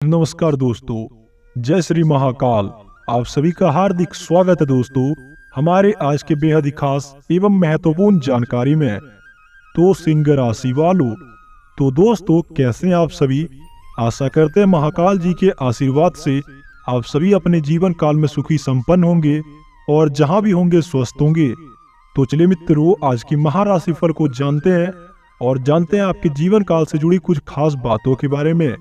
नमस्कार दोस्तों, जय श्री महाकाल। आप सभी का हार्दिक स्वागत है दोस्तों हमारे आज के बेहद ही खास एवं महत्वपूर्ण जानकारी में। तो सिंह राशि वालों, तो दोस्तों कैसे हैं आप सभी। आशा करते हैं महाकाल जी के आशीर्वाद से आप सभी अपने जीवन काल में सुखी संपन्न होंगे और जहां भी होंगे स्वस्थ होंगे। तो चलिए मित्रों, आज की महाराशि फल को जानते हैं और जानते हैं आपके जीवन काल से जुड़ी कुछ खास बातों के बारे में।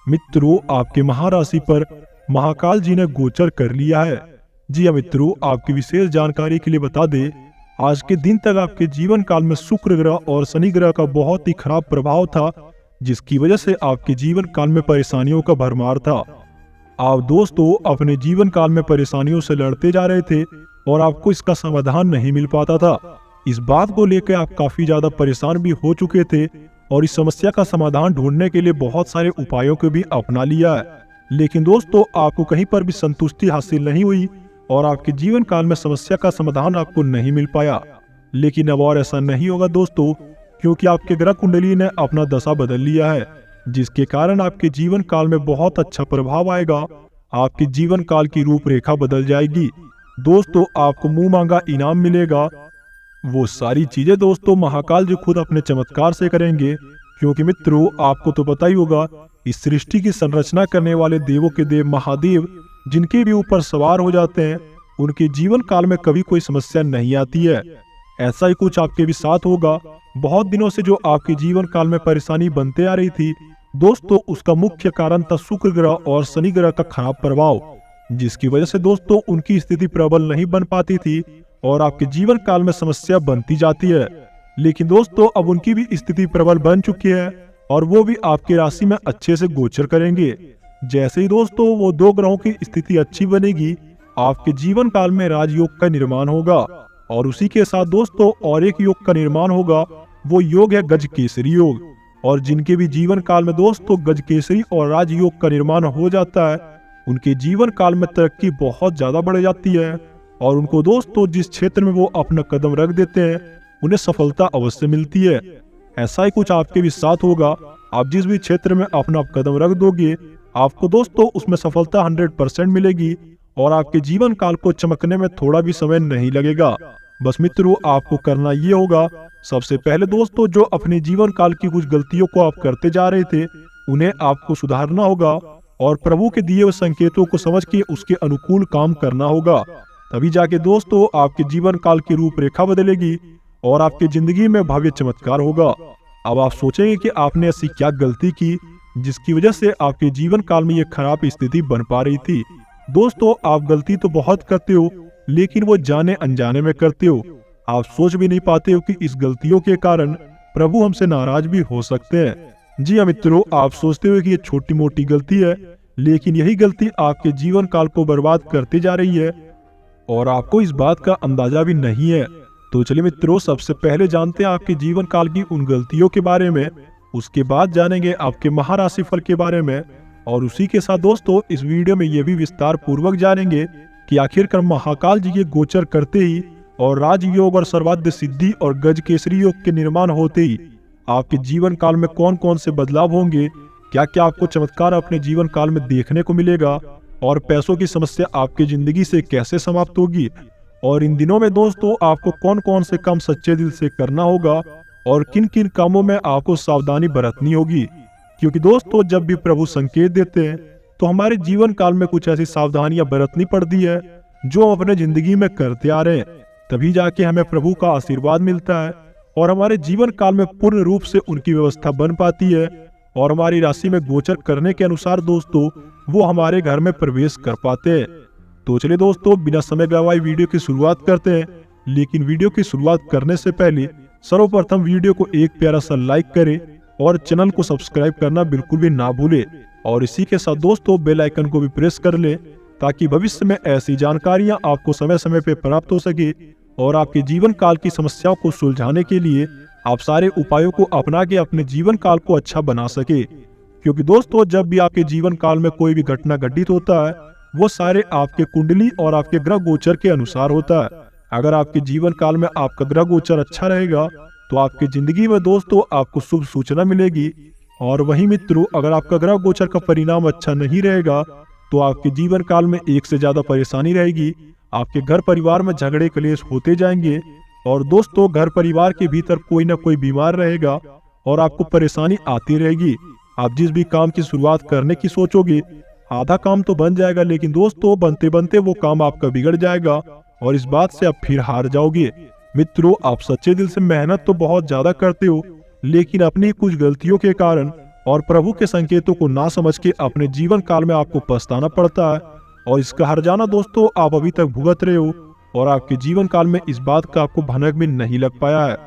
मित्रों, आपके महाराशि पर महाकाल जी ने गोचर कर लिया है। जी हाँ मित्रों, आपकी विशेष जानकारी के लिए बता दें, आज के दिन तक आपके जीवन काल में शुक्र ग्रह और शनि ग्रह का बहुत ही खराब प्रभाव था, जिसकी वजह से आपके जीवन काल में परेशानियों का भरमार था। आप दोस्तों अपने जीवन काल में परेशानियों से लड़ते जा रहे थे और आपको इसका समाधान नहीं मिल पाता था। इस बात को लेकर आप काफी ज्यादा परेशान भी हो चुके थे और इस समस्या का समाधान ढूंढने के लिए बहुत सारे उपायों को भी अपना लिया है, लेकिन दोस्तों आपको कहीं पर भी संतुष्टि हासिल नहीं हुई और आपके जीवन काल में समस्या का समाधान आपको नहीं मिल पाया। लेकिन अब और ऐसा नहीं होगा दोस्तों, क्योंकि आपके ग्रह कुंडली ने अपना दशा बदल लिया है, जिसके कारण आपके जीवन काल में बहुत अच्छा प्रभाव आएगा। आपके जीवन काल की रूपरेखा बदल जाएगी दोस्तों। आपको मुंह मांगा इनाम मिलेगा। वो सारी चीजें दोस्तों महाकाल जी खुद अपने चमत्कार से करेंगे, क्योंकि मित्रों आपको तो पता ही होगा, इस सृष्टि की संरचना करने वाले देवों के देव महादेव जिनके भी ऊपर सवार हो जाते हैं, उनके जीवन काल में कभी कोई समस्या नहीं आती है। ऐसा ही कुछ आपके भी साथ होगा। बहुत दिनों से जो आपके जीवन काल में परेशानी बनते आ रही थी दोस्तों, उसका मुख्य कारण था शुक्र ग्रह और शनि ग्रह का खराब प्रभाव, जिसकी वजह से दोस्तों उनकी स्थिति प्रबल नहीं बन पाती थी और आपके जीवन काल में समस्या बनती जाती है। लेकिन दोस्तों अब उनकी भी स्थिति प्रबल बन चुकी है और वो भी आपकी राशि में अच्छे से गोचर करेंगे। जैसे ही दोस्तों वो दो ग्रहों की स्थिति अच्छी बनेगी, आपके जीवन काल में राजयोग का निर्माण होगा और उसी के साथ दोस्तों और एक योग का निर्माण होगा। वो योग है गजकेसरी योग। और जिनके भी जीवन काल में दोस्तों गजकेसरी और राजयोग का निर्माण हो जाता है, उनके जीवन काल में तरक्की बहुत ज्यादा बढ़ जाती है और उनको दोस्तों जिस क्षेत्र में वो अपना कदम रख देते हैं उन्हें सफलता अवश्य मिलती है। ऐसा ही कुछ आपके भी साथ होगा। आप जिस भी क्षेत्र में अपना कदम रख दोगे, आपको दोस्तों उसमें सफलता 100% मिलेगी और आपके जीवन काल को चमकने में थोड़ा भी समय नहीं लगेगा। बस मित्रों आपको करना ये होगा, सबसे पहले दोस्तों जो अपने जीवन काल की कुछ गलतियों को आप करते जा रहे थे उन्हें आपको सुधारना होगा और प्रभु के दिए हुए संकेतों को समझ के उसके अनुकूल काम करना होगा। तभी जाके दोस्तों आपके जीवन काल की रूपरेखा बदलेगी और आपकी जिंदगी में भव्य चमत्कार होगा। अब आप सोचेंगे कि आपने ऐसी क्या गलती की जिसकी वजह से आपके जीवन काल में ये खराब स्थिति बन पा रही थी। दोस्तों आप गलती तो बहुत करते हो, लेकिन वो जाने अनजाने में करते हो। आप सोच भी नहीं पाते हो कि इस गलतियों के कारण प्रभु हमसे नाराज भी हो सकते हैं। जी हाँ मित्रों, आप सोचते हो कि ये छोटी मोटी गलती है, लेकिन यही गलती आपके जीवन काल को बर्बाद करती जा रही है और आपको इस बात का अंदाजा भी नहीं है। तो चलिए मित्रों, सबसे पहले जानते हैं आपके जीवन काल की उन गलतियों के बारे में, उसके बाद जानेंगे आपके महाराशि फल के बारे में और उसी के साथ दोस्तों इस वीडियो में ये भी विस्तार पूर्वक जानेंगे कि आखिरकार महाकाल जी के गोचर करते ही और राजयोग और सर्वाद्य सिद्धि और गजकेसरी योग के निर्माण होते ही आपके जीवन काल में कौन कौन से बदलाव होंगे, क्या क्या आपको चमत्कार अपने जीवन काल में देखने को मिलेगा और पैसों की समस्या आपकी जिंदगी से कैसे समाप्त होगी और इन दिनों में दोस्तों आपको कौन कौन से काम सच्चे दिल से करना होगा और किन किन कामों में आपको सावधानी बरतनी होगी। क्योंकि दोस्तों जब भी प्रभु संकेत देते हैं तो हमारे जीवन काल में कुछ ऐसी सावधानियां बरतनी पड़ती है जो हम अपने जिंदगी में करते आ रहे हैं, तभी जाके हमें प्रभु का आशीर्वाद मिलता है और हमारे जीवन काल में पूर्ण रूप से उनकी व्यवस्था बन पाती है और हमारी राशि में गोचर करने के अनुसार दोस्तों वो हमारे घर में प्रवेश कर पाते हैं। तो चलिए दोस्तों बिना समय गवाए वीडियो की शुरुआत करते हैं, लेकिन वीडियो की शुरुआत करने से पहले सर्वप्रथम वीडियो को एक प्यारा सा लाइक करें और चैनल को सब्सक्राइब करना बिल्कुल भी ना भूले और इसी के साथ दोस्तों बेल आइकन को भी प्रेस कर ले, ताकि भविष्य में ऐसी जानकारियां आपको समय समय पे प्राप्त हो सके और आपके जीवन काल की समस्याओं को सुलझाने के लिए आप सारे उपायों को अपना के अपने जीवन काल को अच्छा बना सके। क्योंकि दोस्तों जब भी आपके जीवन काल में कोई भी घटना घटित होता है वो सारे आपके कुंडली और आपके ग्रह गोचर के अनुसार होता है। अगर आपके जीवन काल में आपका ग्रह गोचर अच्छा रहेगा तो आपकी जिंदगी में दोस्तों आपको शुभ सूचना मिलेगी और वहीं मित्रों, अगर आपका ग्रह गोचर का परिणाम अच्छा नहीं रहेगा तो आपके जीवन काल में एक से ज्यादा परेशानी रहेगी। आपके घर परिवार में झगड़े कलेश होते जाएंगे और दोस्तों घर परिवार के भीतर कोई ना कोई बीमार रहेगा और आपको परेशानी आती रहेगी। आप जिस भी काम की शुरुआत करने की सोचोगे, आधा काम तो बन जाएगा, लेकिन दोस्तों बनते बनते वो काम आपका बिगड़ जाएगा और इस बात से आप फिर हार जाओगे। मित्रों, आप सच्चे दिल से मेहनत तो बहुत ज्यादा करते हो, लेकिन अपनी कुछ गलतियों के कारण और प्रभु के संकेतों को ना समझ के अपने जीवन काल में आपको पछताना पड़ता है और इसका हर्जाना दोस्तों आप अभी तक भुगत रहे हो और आपके जीवन काल में इस बात का आपको भनक भी नहीं लग पाया है।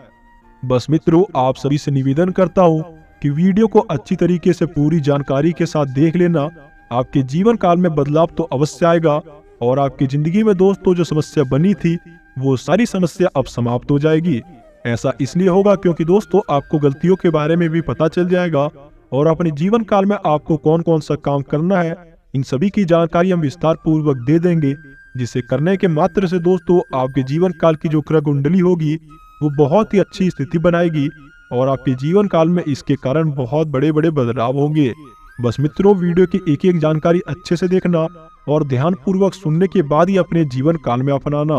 बस मित्रों, आप सभी से निवेदन करता हूँ कि वीडियो को अच्छी तरीके से पूरी जानकारी के साथ देख लेना। आपके जीवन काल में बदलाव तो अवश्य आएगा और आपकी जिंदगी में दोस्तों जो समस्या बनी थी वो सारी समस्या अब समाप्त हो जाएगी। ऐसा इसलिए होगा क्योंकि दोस्तों आपको गलतियों के बारे में भी पता चल जाएगा और अपने जीवन काल में आपको कौन कौन सा काम करना है, इन सभी की जानकारी हम विस्तार पूर्वक दे देंगे, जिसे करने के मात्र से दोस्तों आपके जीवन काल की जो ग्रह कुंडली होगी वो बहुत ही अच्छी स्थिति बनाएगी और आपके जीवन काल में इसके कारण बहुत बड़े बड़े बदलाव होंगे। बस मित्रों, वीडियो की एक एक जानकारी अच्छे से देखना और ध्यान पूर्वक सुनने के बाद ही अपने जीवन काल में अपनाना,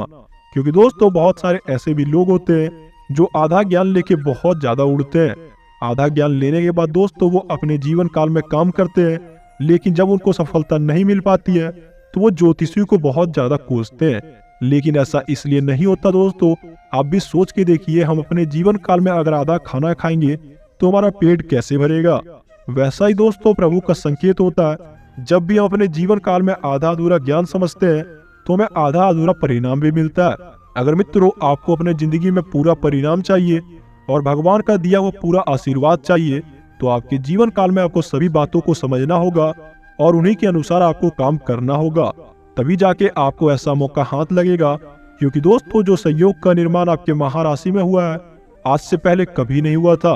क्योंकि दोस्तों बहुत सारे ऐसे भी लोग होते हैं जो आधा ज्ञान लेके बहुत ज्यादा उड़ते हैं। आधा ज्ञान लेने के बाद दोस्तों वो अपने जीवन काल में काम करते हैं, लेकिन जब उनको सफलता नहीं मिल पाती है तो वो ज्योतिषियों को बहुत ज्यादा कोसते हैं। लेकिन ऐसा इसलिए नहीं होता दोस्तों, आप भी सोच के देखिए, हम अपने जीवन काल में अगर आधा खाना खाएंगे तो हमारा पेट कैसे भरेगा। वैसा ही दोस्तों प्रभु का संकेत होता है, जब भी हम अपने जीवन काल में आधा अधूरा ज्ञान समझते हैं तो हमें आधा अधूरा परिणाम भी मिलता है। अगर मित्रों आपको अपने जिंदगी में पूरा परिणाम चाहिए और भगवान का दिया हुआ पूरा आशीर्वाद चाहिए तो आपके जीवन काल में आपको सभी बातों को समझना होगा और उन्हीं के अनुसार आपको काम करना होगा, तभी जाके आपको ऐसा मौका हाथ लगेगा। क्योंकि दोस्तों जो संयोग का निर्माण आपके महाराशि में हुआ है आज से पहले कभी नहीं हुआ था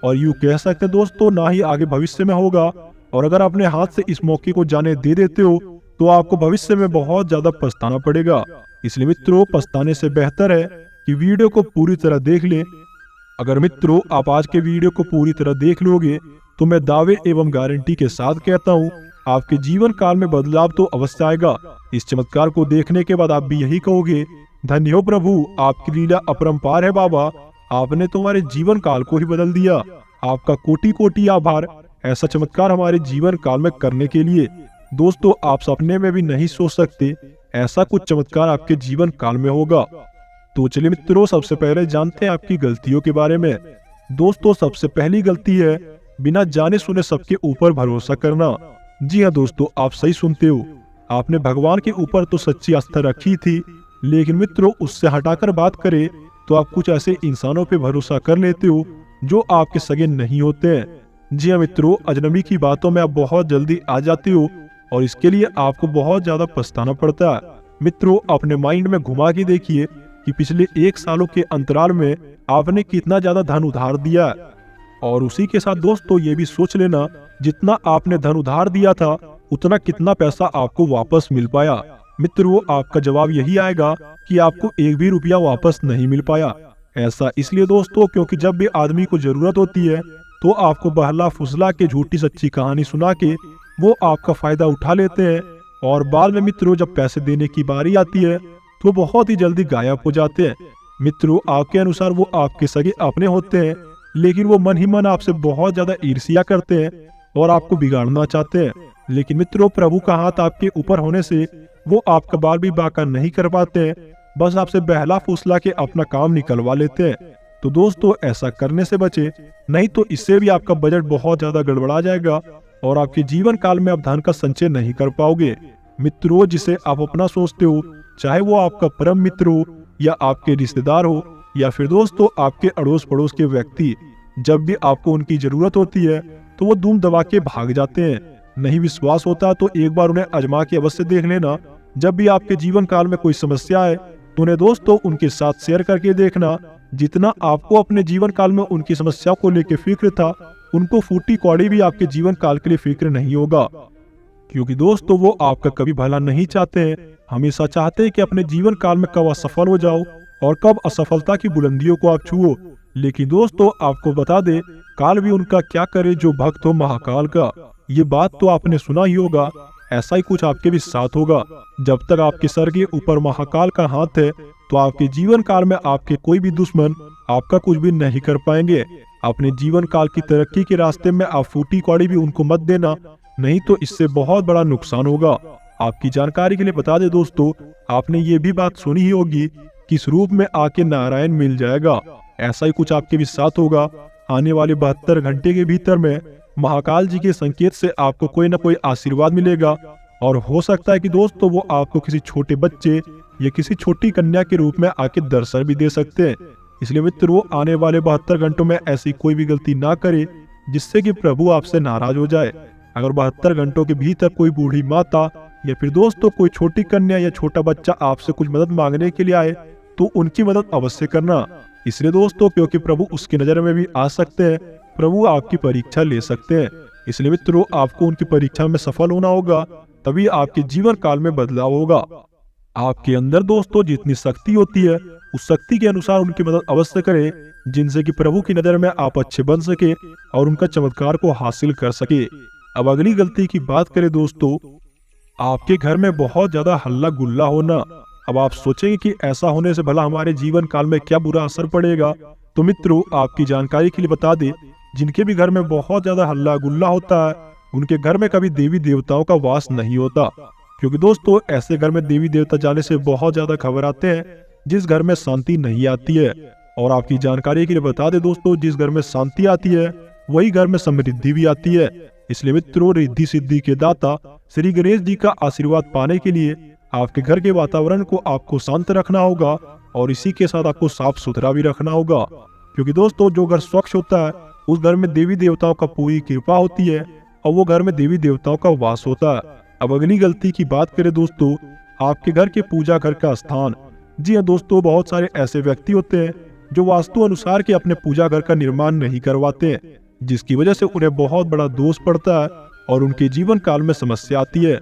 और यूं कह सकते दोस्तों ना ही आगे भविष्य में होगा। और अगर अपने हाथ से इस मौके को जाने दे देते हो तो आपको भविष्य में बहुत ज्यादा पछताना पड़ेगा। इसलिए मित्रों पछताने से बेहतर है कि वीडियो को पूरी तरह देख ले। अगर मित्रों आप आज के वीडियो को पूरी तरह देख लोगे तो मैं दावे एवं गारंटी के साथ कहता हूँ आपके जीवन काल में बदलाव तो अवश्य आएगा। इस चमत्कार को देखने के बाद आप भी यही कहोगे, धन्य हो प्रभु, आपकी लीला अपरंपार है बाबा, आपने तो हमारे जीवन काल को ही बदल दिया। आपका कोटि कोटि आभार ऐसा चमत्कार हमारे जीवन काल में करने के लिए। दोस्तों आप सपने में भी नहीं सोच सकते ऐसा कुछ चमत्कार आपके जीवन काल में होगा। तो चलिए मित्रों सबसे पहले जानते हैं आपकी गलतियों के बारे में। दोस्तों सबसे पहली गलती है बिना जाने सुने सबके ऊपर भरोसा करना। जी हाँ दोस्तों, आप सही सुनते हो, आपने भगवान के ऊपर तो सच्ची आस्था रखी थी, लेकिन मित्रों उससे हटाकर बात करें तो आप कुछ ऐसे इंसानों पे भरोसा कर लेते हो जो आपके सगे नहीं होते हैं। जी हाँ मित्रों, अजनबी की बातों में आप बहुत जल्दी आ जाते हो और इसके लिए आपको बहुत ज्यादा पछताना पड़ता है। मित्रों अपने माइंड में घुमा के देखिए कि पिछले 1 सालों के अंतराल में आपने कितना ज्यादा धन उधार दिया है और उसी के साथ दोस्तों ये भी सोच लेना जितना आपने धन उधार दिया था उतना कितना पैसा आपको वापस मिल पाया। मित्रों आपका जवाब यही आएगा कि आपको 1 भी रुपया वापस नहीं मिल पाया। ऐसा इसलिए दोस्तों क्योंकि जब भी आदमी को जरूरत होती है तो आपको बहला फुसला के झूठी सच्ची कहानी सुना के वो आपका फायदा उठा लेते हैं और बाद में मित्रों जब पैसे देने की बारी आती है तो बहुत ही जल्दी गायब हो जाते हैं। मित्रों आपके अनुसार वो आपके सगे अपने होते हैं, लेकिन वो मन ही मन आपसे बहुत ज्यादा ईर्ष्या करते हैं और आपको बिगाड़ना चाहते हैं। लेकिन मित्रों प्रभु का हाथ आपके ऊपर होने से वो आपका बाल भी बाका नहीं कर पाते हैं, बस आपसे बहला फुसला के अपना काम निकलवा लेते हैं। तो दोस्तों ऐसा करने से बचे, नहीं तो इससे भी आपका बजट बहुत ज्यादा गड़बड़ा जाएगा और आपके जीवन काल में आप धन का संचय नहीं कर पाओगे। मित्रों जिसे आप अपना सोचते हो, चाहे वो आपका परम मित्र हो या आपके रिश्तेदार हो या फिर दोस्तों आपके अड़ोस पड़ोस के व्यक्ति, जब भी आपको उनकी जरूरत होती है तो वो धूम दबा के भाग जाते हैं। नहीं विश्वास होता तो एक बार उन्हें आजमा के अवश्य देख लेना। जब भी आपके जीवन काल में कोई समस्या है तो उन्हें दोस्तों उनके साथ शेयर करके देखना। जितना आपको अपने जीवन काल में उनकी समस्या को लेकर फिक्र था, उनको फूटी कौड़ी भी आपके जीवन काल के लिए फिक्र नहीं होगा, क्योंकि दोस्तों वो आपका कभी भला नहीं चाहते हैं, हमेशा चाहते हैं कि अपने जीवन काल में कब असफल हो जाओ और कब असफलता की बुलंदियों को आप छुओ। लेकिन दोस्तों आपको बता दे, काल भी उनका क्या करे जो भक्त हो महाकाल का। ये बात तो आपने सुना ही होगा, ऐसा ही कुछ आपके भी साथ होगा। जब तक आपके सर के ऊपर महाकाल का हाथ है तो आपके जीवन काल में आपके कोई भी दुश्मन आपका कुछ भी नहीं कर पाएंगे। अपने जीवन काल की तरक्की के रास्ते में आप फूटी कौड़ी भी उनको मत देना, नहीं तो इससे बहुत बड़ा नुकसान होगा। आपकी जानकारी के लिए बता दे दोस्तों, आपने ये भी बात सुनी ही होगी कि इस रूप में आके नारायण मिल जाएगा। ऐसा ही कुछ आपके भी साथ होगा। आने वाले 72 घंटे के भीतर में महाकाल जी के संकेत से आपको कोई ना कोई आशीर्वाद मिलेगा, और हो सकता है कि दोस्तों वो आपको किसी छोटे बच्चे या किसी छोटी कन्या के रूप में आके दर्शन भी दे सकते हैं। इसलिए मित्रों, आने वाले 72 घंटों में ऐसी कोई भी गलती ना करे जिससे कि प्रभु आपसे नाराज हो जाए। अगर 72 घंटों के भीतर कोई बूढ़ी माता या फिर दोस्तों कोई छोटी कन्या या छोटा बच्चा आपसे कुछ मदद मांगने के लिए आए तो उनकी मदद अवश्य करना। इसलिए दोस्तों, क्योंकि प्रभु उसकी नजर में भी आ सकते हैं, प्रभु आपकी परीक्षा ले सकते हैं। इसलिए मित्रों, आपको उनकी परीक्षा में सफल होना होगा, तभी आपके जीवन काल में बदलाव होगा। आपके अंदर दोस्तों जितनी शक्ति होती है उस शक्ति के अनुसार उनकी मदद अवश्य करें, जिनसे कि प्रभु की नजर में आप अच्छे बन सके और उनका चमत्कार को हासिल कर सके। अब अगली गलती की बात करें दोस्तों, आपके घर में बहुत ज्यादा हल्ला गुल्ला होना। अब आप सोचेंगे कि ऐसा होने से भला हमारे जीवन काल में क्या बुरा असर पड़ेगा। तो मित्रों, आपकी जानकारी के लिए बता दे, जिनके भी घर में बहुत ज्यादा हल्ला गुल्ला होता है उनके घर में कभी देवी देवताओं का वास नहीं होता, क्योंकि दोस्तों ऐसे घर में देवी देवता जाने से बहुत ज्यादा खबर आते हैं जिस घर में शांति नहीं आती है। और आपकी जानकारी के लिए बता दे दोस्तों, जिस घर में शांति आती है वही घर में समृद्धि भी आती है। इसलिए मित्रों, रिद्धि सिद्धि के दाता श्री गणेश जी का आशीर्वाद पाने के लिए आपके घर के वातावरण को आपको शांत रखना होगा, और इसी के साथ आपको साफ सुथरा भी रखना होगा, क्योंकि दोस्तों जो घर स्वच्छ होता है उस घर में देवी देवताओं का पूरी कृपा होती है और वो घर में देवी देवताओं का वास होता है। अब अगली गलती की बात करें दोस्तों, आपके घर के पूजा घर का स्थान। जी हाँ दोस्तों, बहुत सारे ऐसे व्यक्ति होते हैं जो वास्तु अनुसार के अपने पूजा घर का निर्माण नहीं करवाते, जिसकी वजह से उन्हें बहुत बड़ा दोष पड़ता है और उनके जीवन काल में समस्या आती है।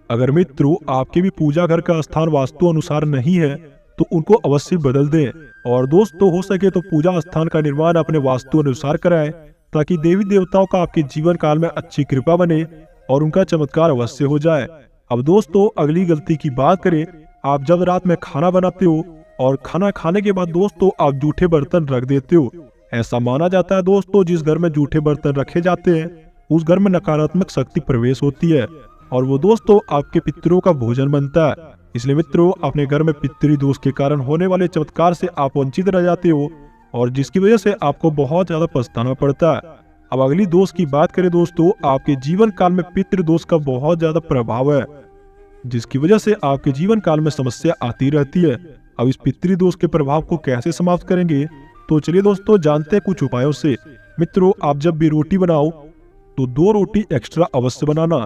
अगर मित्रों आपके भी पूजा घर का स्थान वास्तु अनुसार नहीं है तो उनको अवश्य बदल दें, और दोस्तों हो सके तो पूजा स्थान का निर्माण अपने वास्तु अनुसार कराएं, ताकि देवी देवताओं का आपके जीवन काल में अच्छी कृपा बने और उनका चमत्कार अवश्य हो जाए। अब दोस्तों अगली गलती की बात करें, आप जब रात में खाना बनाते हो और खाना खाने के बाद दोस्तों आप जूठे बर्तन रख देते हो। ऐसा माना जाता है दोस्तों, जिस घर में जूठे बर्तन रखे जाते हैं उस घर में नकारात्मक शक्ति प्रवेश होती है, और वो दोस्तों आपके पितरों का भोजन बनता है। इसलिए मित्रों, अपने घर में पितृ दोष के कारण होने वाले चमत्कार से आप वंचित रह जाते हो, और जिसकी वजह से आपको बहुत ज्यादा पछताना पड़ता है। अब अगली दोष की बात करें दोस्तों, आपके जीवन काल में पितृ दोष का बहुत ज्यादा प्रभाव है, जिसकी वजह से आपके जीवन काल में समस्या आती रहती है। अब इस पितृ दोष के प्रभाव को कैसे समाप्त करेंगे, तो चलिए दोस्तों जानते हैं कुछ उपायों से। मित्रों, आप जब भी रोटी बनाओ तो 2 रोटी एक्स्ट्रा अवश्य बनाना।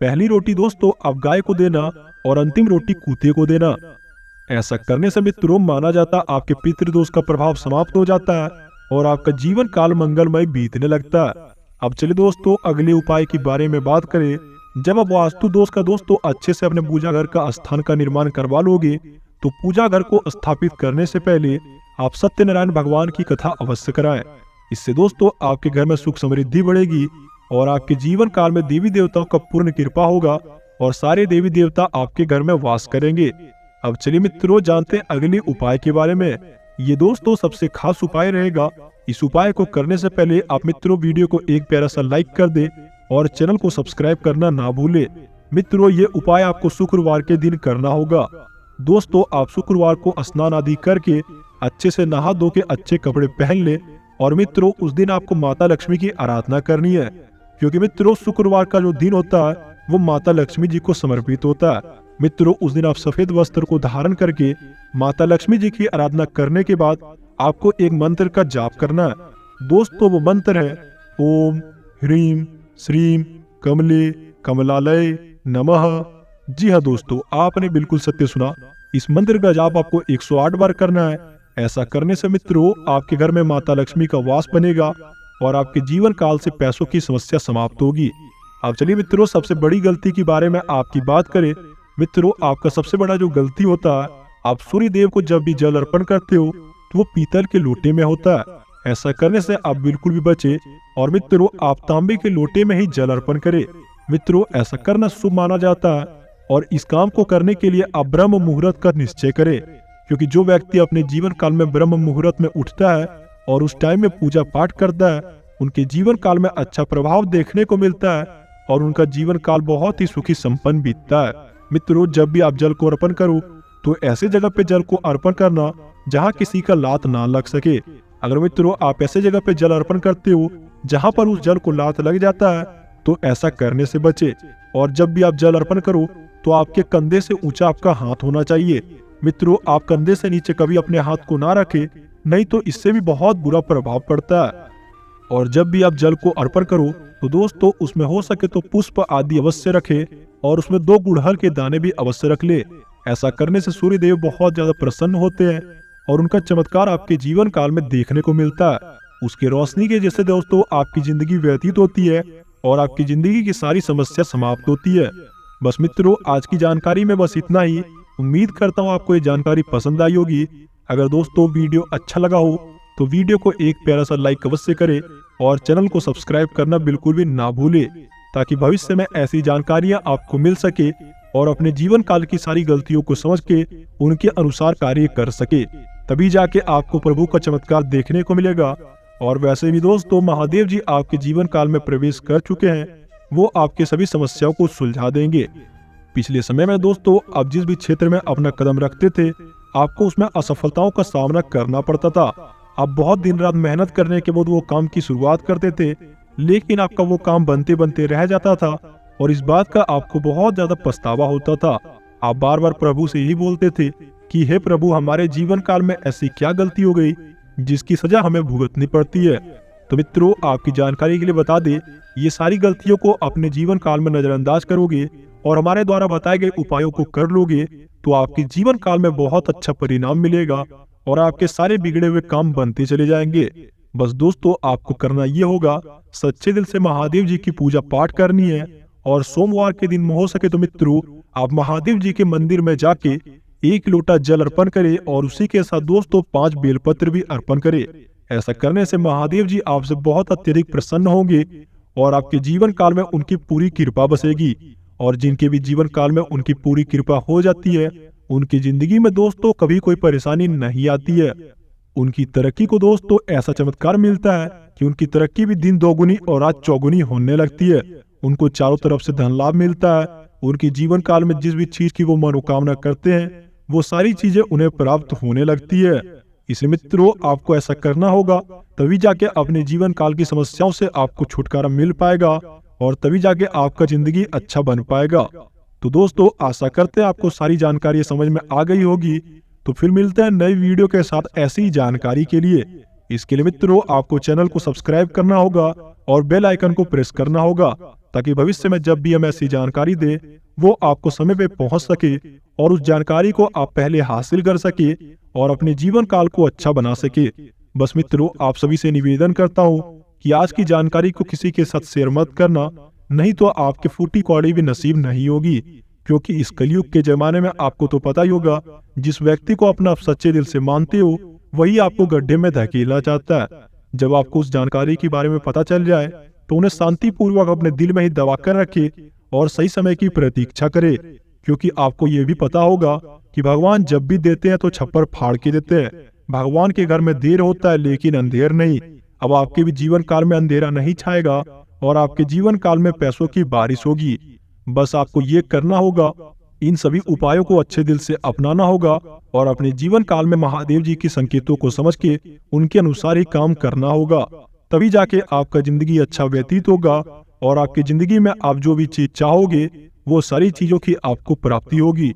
पहली रोटी दोस्तों आप गाय को देना और अंतिम रोटी कुत्ते को देना। ऐसा करने से मित्रों माना जाता आपके पितृदोष का प्रभाव समाप्त हो जाता है और आपका जीवन काल मंगलमय बीतने लगता है। अब चलिए दोस्तों अगले उपाय के बारे में बात करें। जब आप वास्तु दोष का दोस्तों अच्छे से अपने पूजा घर का स्थान का निर्माण करवा लोगे तो पूजा घर को स्थापित करने से पहले आप सत्यनारायण भगवान की कथा अवश्य कराएं। इससे दोस्तों आपके घर में सुख समृद्धि बढ़ेगी और आपके जीवन काल में देवी देवताओं का पूर्ण कृपा होगा और सारे देवी देवता आपके घर में वास करेंगे। अब चलिए मित्रों जानते हैं अगले उपाय के बारे में। ये दोस्तों सबसे खास उपाय रहेगा। इस उपाय को करने से पहले आप मित्रों वीडियो को एक प्यारा सा लाइक कर दे और चैनल को सब्सक्राइब करना ना भूले। मित्रों ये उपाय आपको शुक्रवार के दिन करना होगा। दोस्तों आप शुक्रवार को स्नान आदि करके अच्छे से नहा धो के अच्छे कपड़े पहन ले और मित्रों उस दिन आपको माता लक्ष्मी की आराधना करनी है, क्योंकि मित्रों शुक्रवार का जो दिन होता है वो माता लक्ष्मी जी को समर्पित होता है। मित्रों उस दिन आप सफेद वस्त्र को धारण करके माता लक्ष्मी जी की आराधना करने के बाद आपको एक मंत्र का जाप करना है। दोस्तों वो मंत्र है ओम ह्रीम श्रीम कमले कमलालय नमः। जी हाँ दोस्तों आपने बिल्कुल सत्य सुना। इस मंत्र का जाप आपको 108 बार करना है। ऐसा करने से मित्रों आपके घर में माता लक्ष्मी का वास बनेगा और आपके जीवन काल से पैसों की समस्या समाप्त होगी। अब चलिए मित्रों सबसे बड़ी गलती के बारे में आपकी बात करें। मित्रों आपका सबसे बड़ा जो गलती होता है, आप सूर्य देव को जब भी जल अर्पण करते हो तो वो पीतल के लोटे में होता है। ऐसा करने से आप बिल्कुल भी बचे। और मित्रों, आप तांबे के लोटे में ही जल अर्पण करें। मित्रों, ऐसा करना शुभ माना जाता है और इस काम को करने के लिए आप ब्रह्म मुहूर्त का निश्चय करें, क्योंकि जो व्यक्ति अपने जीवन काल में ब्रह्म मुहूर्त में उठता है और उस टाइम में पूजा पाठ करता है, उनके जीवन काल में अच्छा प्रभाव देखने को मिलता है और उनका जीवन काल बहुत ही सुखी संपन्न बीतता है। मित्रों, जब भी आप जल को अर्पण करो तो ऐसे जगह पे जल को अर्पण करना जहाँ किसी का लात ना लग सके। अगर मित्रों आप ऐसे जगह पे जल अर्पण करते हो जहाँ पर उस जल को लात लग जाता है तो ऐसा करने से बचे। और जब भी आप जल अर्पण करो तो आपके कंधे से ऊंचा आपका हाथ होना चाहिए। मित्रों, आप कंधे से नीचे कभी अपने हाथ को ना रखें, नहीं तो इससे भी बहुत बुरा प्रभाव पड़ता है। और जब भी आप जल को अर्पण करो तो दोस्तों उसमें हो सके तो पुष्प आदि अवश्य रखें और उसमें 2 गुड़हल के दाने भी अवश्य रख ले। ऐसा करने से सूर्य देव बहुत ज्यादा प्रसन्न होते हैं और उनका चमत्कार आपके जीवन काल में देखने को मिलता है। उसकी रोशनी के जैसे दोस्तों आपकी जिंदगी व्यतीत होती है और आपकी जिंदगी की सारी समस्या समाप्त होती है। बस मित्रों, आज की जानकारी में बस इतना ही। उम्मीद करता हूँ आपको ये जानकारी पसंद आई होगी। अगर दोस्तों वीडियो अच्छा लगा हो तो वीडियो को एक प्यारा सा लाइक अवश्य करें और चैनल को सब्सक्राइब करना बिल्कुल भी ना भूले, ताकि भविष्य में ऐसी जानकारियां आपको मिल सके और अपने जीवन काल की सारी गलतियों को समझ के उनके अनुसार कार्य कर सके। तभी जाके आपको प्रभु का चमत्कार देखने को मिलेगा। और वैसे भी दोस्तों, महादेव जी आपके जीवन काल में प्रवेश कर चुके हैं, वो आपके सभी समस्याओं को सुलझा देंगे। पिछले समय में दोस्तों आप जिस भी क्षेत्र में अपना कदम रखते थे आपको उसमें असफलताओं का सामना करना पड़ता था। आप बहुत दिन रात मेहनत करने के बाद वो काम की शुरुआत करते थे, लेकिन आपका वो काम बनते बनते रह जाता था और इस बात का आपको बहुत ज्यादा पछतावा होता था। आप बार बार प्रभु से यही बोलते थे कि हे प्रभु, हमारे जीवन काल में ऐसी क्या गलती हो गई जिसकी सजा हमें भुगतनी पड़ती है। तो मित्रों, आपकी जानकारी के लिए बता दे, ये सारी गलतियों को अपने जीवन काल में नजरअंदाज करोगे और हमारे द्वारा बताए गए उपायों को कर लोगे तो आपके जीवन काल में बहुत अच्छा परिणाम मिलेगा और आपके सारे बिगड़े हुए काम बनते चले जाएंगे। बस दोस्तों, आपको करना ये होगा, सच्चे दिल से महादेव जी की पूजा पाठ करनी है और सोमवार के दिन हो सके तो मित्रों आप महादेव जी के मंदिर में जाके 1 लोटा जल अर्पण करें और उसी के साथ दोस्तों 5 बेलपत्र भी अर्पण करें। ऐसा करने से महादेव जी आपसे बहुत अत्यधिक प्रसन्न होंगे और आपके जीवन काल में उनकी पूरी कृपा बसेगी। और जिनके भी जीवन काल में उनकी पूरी कृपा हो जाती है उनकी जिंदगी में दोस्तों कभी कोई परेशानी नहीं आती है। उनकी तरक्की को दोस्तों ऐसा चमत्कार मिलता है कि उनकी तरक्की भी दिन दोगुनी और रात चौगुनी होने लगती है। उनको चारों तरफ से धन लाभ मिलता है। उनकी जीवन काल में जिस भी चीज की वो मनोकामना करते हैं वो सारी चीजें उन्हें प्राप्त होने लगती है। इसलिए मित्रों, आपको ऐसा करना होगा, तभी जाके अपने जीवन काल की समस्याओं से आपको छुटकारा मिल पाएगा और तभी जाके आपका जिंदगी अच्छा बन पाएगा। तो दोस्तों, आशा करते हैं आपको सारी जानकारी समझ में आ गई होगी। तो फिर मिलते हैं नई वीडियो के साथ ऐसी ही जानकारी के लिए। इसके लिए मित्रों आपको चैनल को सब्सक्राइब करना होगा और बेल आइकन को प्रेस करना होगा, ताकि भविष्य में जब भी हम ऐसी जानकारी दे वो आपको समय पे पहुंच सके और उस जानकारी को आप पहले हासिल कर सके और अपने जीवन काल को अच्छा बना सके। बस मित्रों, आप सभी से निवेदन करता हूँ कि आज की जानकारी को किसी के साथ शेयर मत करना, नहीं तो आपके फूटी कौड़ी भी नसीब नहीं होगी। क्योंकि इस कलयुग के जमाने में आपको तो पता ही होगा, जिस व्यक्ति को अपना सच्चे दिल से मानते हो वही आपको गड्ढे में धकेलना चाहता है। जब आपको उस जानकारी के बारे में पता चल जाए तो उन्हें शांतिपूर्वक अपने दिल में ही दबा कर रखे और सही समय की प्रतीक्षा करे, क्योंकि आपको ये भी पता होगा कि भगवान जब भी देते हैं तो छप्पर फाड़ के देते हैं। भगवान के घर में देर होता है लेकिन अंधेर नहीं। अब आपके भी जीवन काल में अंधेरा नहीं छाएगा और आपके जीवन काल में पैसों की बारिश होगी। बस आपको ये करना होगा, इन सभी उपायों को अच्छे दिल से अपनाना होगा और अपने जीवन काल में महादेव जी के संकेतों को समझ के उनके अनुसार ही काम करना होगा। तभी जाके आपका जिंदगी अच्छा व्यतीत होगा और आपकी जिंदगी में आप जो भी चीज चाहोगे वो सारी चीजों की आपको प्राप्ति होगी।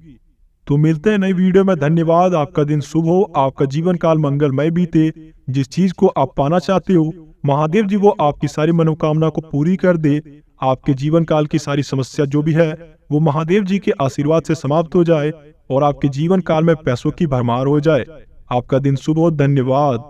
तो मिलते हैं नई वीडियो में। धन्यवाद। आपका दिन शुभ हो, आपका जीवन काल मंगलमय बीते। जिस चीज को आप पाना चाहते हो महादेव जी वो आपकी सारी मनोकामना को पूरी कर दे। आपके जीवन काल की सारी समस्या जो भी है वो महादेव जी के आशीर्वाद से समाप्त हो जाए और आपके जीवन काल में पैसों की भरमार हो जाए। आपका दिन शुभ हो। धन्यवाद।